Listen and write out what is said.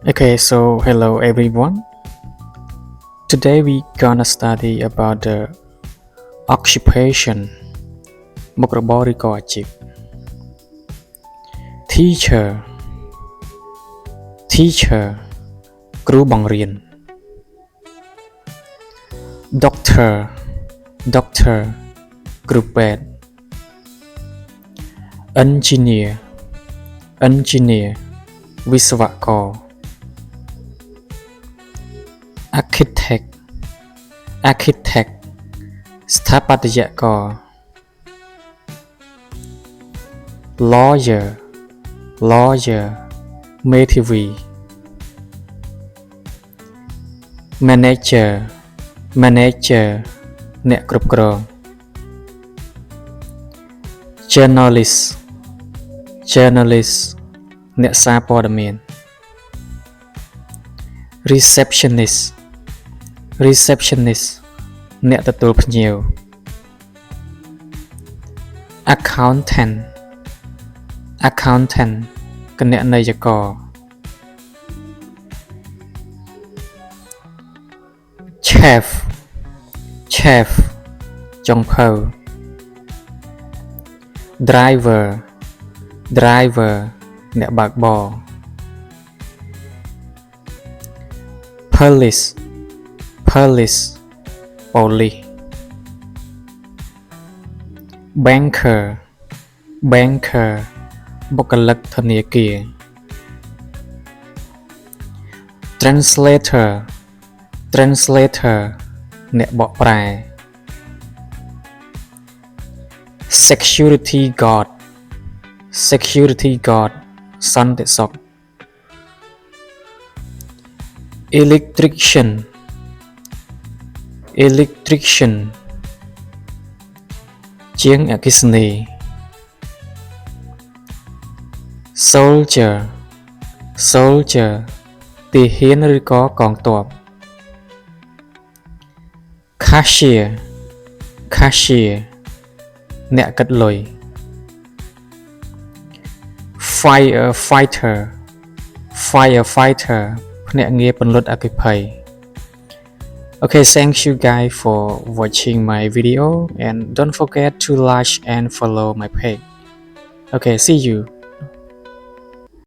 Okay, so hello everyone. Today we gonna study about the occupation មុខរបរឬក៏អាជីព Teacher Teacher គ្រូបង្រៀន Doctor Doctor គ្រូពេទ្យ Engineer Engineer វិស្វករ Architect Architect ស្ថាបត្យករ Lawyer Lawyer មេធាវី Manager Manager អ្នកគ្រប់គ្រង Journalist Journalist អ្នកសារព័ត៌មាន Receptionist Receptionist អ្នកទទួលភ្ញៀវ Accountant Accountant គណនេយ្យករ Chef Chef ចុងភៅ Driver Driver អ្នកបើកបរ Police Police ប៉ូលីស Banker Banker បុគ្គលិកធនាគារ Translator Translator អ្នកបកប្រែ Security Guard Security Guard សន្តិសុខ Electrician Electrician ជាងអគ្គិសនី Soldier Soldier ទាហានឬក៏កងទ័ព Cashier Cashier អ្នកគិតលុយ Firefighter Firefighter ភ្នាក់ងារពន្លត់អគ្គិភ័យ Okay, thank you guys for watching my video and don't forget to like and follow my page. Okay, see you.